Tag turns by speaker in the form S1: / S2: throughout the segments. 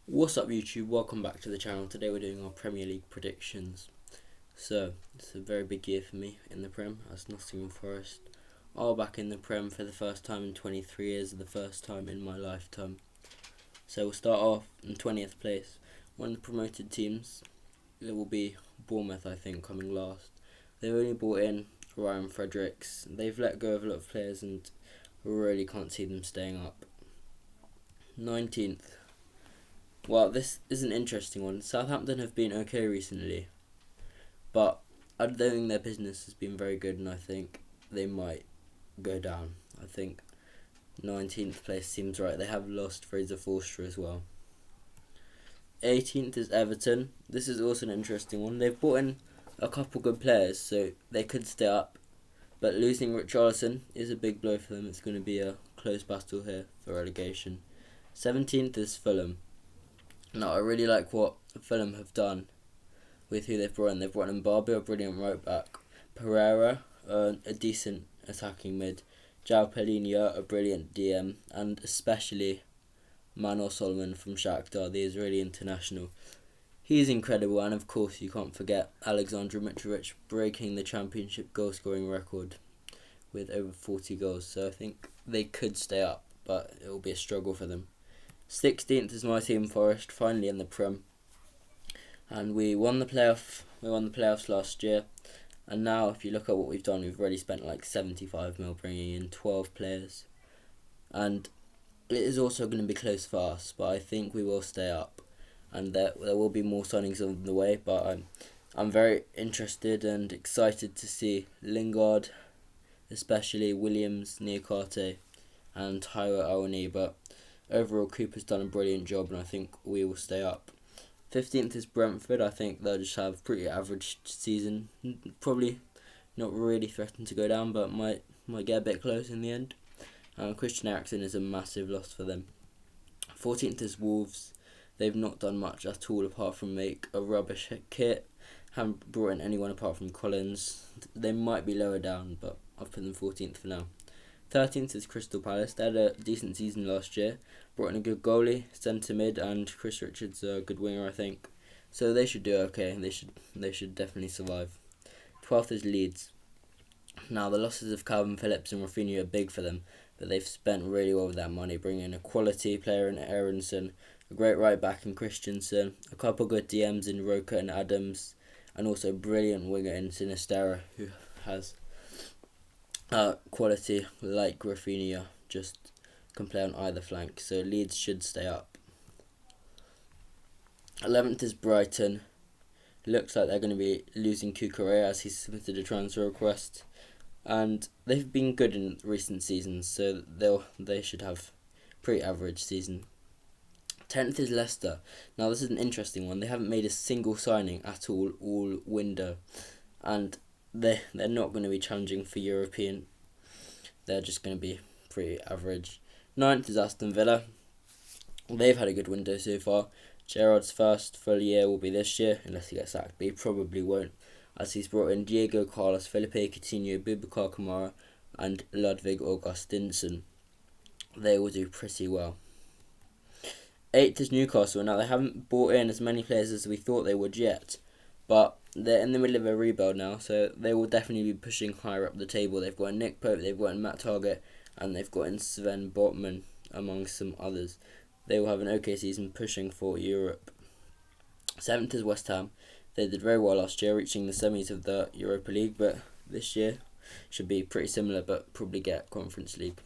S1: What's up YouTube, welcome back to the channel. Today we're doing our Premier League predictions. So, it's a very big year for me in the Prem, as Nottingham Forest are back in the Prem for the first time in 23 years, the first time in my lifetime. So we'll start off in 20th place. One of the promoted teams, it will be Bournemouth, I think, coming last. They've only brought in Ryan Fredericks. They've let go of a lot of players and really can't see them staying up. 19th. Well, this is an interesting one. Southampton have been okay recently, but I don't think their business has been very good, and I think they might go down. I think 19th place seems right. They have lost Fraser Forster as well. 18th is Everton. This is also an interesting one. They've brought in a couple good players, so they could stay up, but losing Richarlison is a big blow for them. It's going to be a close battle here for relegation. 17th is Fulham. Now, I really like what Fulham have done with who they've brought in. They've brought in Barbie, a brilliant right back, Pereira, a decent attacking mid, João Palhinha, a brilliant DM, and especially Manuel Solomon from Shakhtar, the Israeli international. He's incredible, and of course you can't forget Alexander Mitrovic breaking the championship goal scoring record with over 40 goals. So I think they could stay up, but it will be a struggle for them. 16th is my team, Forest, finally in the Prem, and we won the playoffs last year, and now if you look at what we've done, we've already spent like 75 mil bringing in 12 players, and it is also going to be close for us, but I think we will stay up, and there will be more signings on the way, but I'm very interested and excited to see Lingard, especially Williams, Niakate, and Tyler Awani, but overall, Cooper's done a brilliant job, and I think we will stay up. 15th is Brentford. I think they'll just have a pretty average season. Probably not really threatened to go down, but might get a bit close in the end. Christian Eriksen is a massive loss for them. 14th is Wolves. They've not done much at all apart from make a rubbish kit. Haven't brought in anyone apart from Collins. They might be lower down, but I've put them 14th for now. 13th is Crystal Palace. They had a decent season last year. Brought in a good goalie, centre mid, and Chris Richards a good winger, I think. So they should do okay. They should definitely survive. 12th is Leeds. Now the losses of Calvin Phillips and Rafinha are big for them, but they've spent really well with that money, bringing in a quality player in Aronson, a great right back in Christensen, a couple good DMs in Roca and Adams, and also a brilliant winger in Sinistera who has quality like Rafinha, just can play on either flank, so Leeds should stay up. 11th is Brighton. Looks like they're going to be losing Cucurella as he's submitted a transfer request, and they've been good in recent seasons, so they should have pretty average season. 10th is Leicester. Now this is an interesting one. They haven't made a single signing at all window, and they're not going to be challenging for European. They're just going to be pretty average. 9th is Aston Villa. They've had a good window so far. Gerrard's first full year will be this year, unless he gets sacked, but he probably won't, as he's brought in Diego Carlos, Felipe Coutinho, Boubacar Kamara, and Ludwig Augustinsson. They will do pretty well. 8th is Newcastle. Now they haven't brought in as many players as we thought they would yet, but they're in the middle of a rebuild now, so they will definitely be pushing higher up the table. They've got Nick Pope, they've got Matt Target, and they've got Sven Botman, among some others. They will have an okay season pushing for Europe. 7th is West Ham. They did very well last year, reaching the semis of the Europa League, but this year should be pretty similar, but probably get Conference League.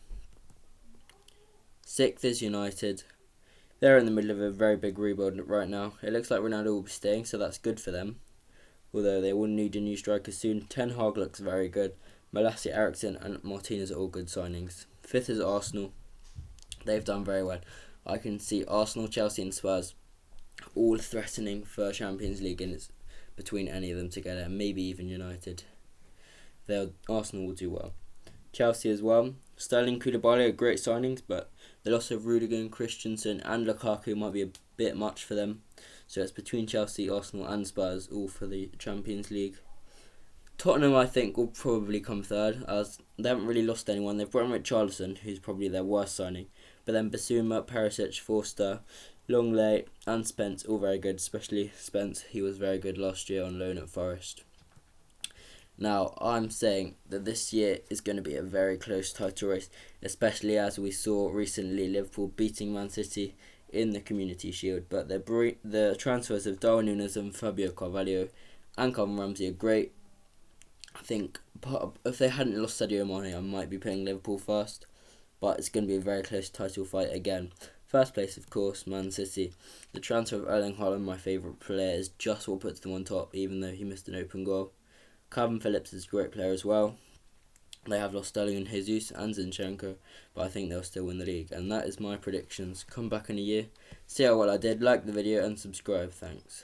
S1: 6th is United. They're in the middle of a very big rebuild right now. It looks like Ronaldo will be staying, so that's good for them, although they will need a new striker soon. Ten Hag looks very good. Malacia, Eriksson and Martinez are all good signings. 5th is Arsenal. They've done very well. I can see Arsenal, Chelsea and Spurs all threatening for Champions League, and it's between any of them together, maybe even United. Arsenal will do well. Chelsea as well. Sterling, Koulibaly are great signings, but the loss of Rudiger and Christensen and Lukaku might be a bit much for them. So it's between Chelsea, Arsenal and Spurs, all for the Champions League. Tottenham, I think, will probably come third, as they haven't really lost anyone. They've brought in Richarlison, who's probably their worst signing, but then Basuma, Perisic, Forster, Longley, and Spence, all very good, especially Spence. He was very good last year on loan at Forest. Now, I'm saying that this year is going to be a very close title race, especially as we saw recently Liverpool beating Man City in the Community Shield. But the transfers of Darwin Núñez and Fabio Carvalho and Calvin Ramsey are great. I think if they hadn't lost Sadio Mane, I might be putting Liverpool first. But it's going to be a very close title fight again. First place, of course, Man City. The transfer of Erling Haaland, my favourite player, is just what puts them on top, even though he missed an open goal. Calvin Phillips is a great player as well. They have lost Sterling and Jesus and Zinchenko, but I think they'll still win the league. And that is my predictions. Come back in a year, see how well I did, like the video and subscribe. Thanks.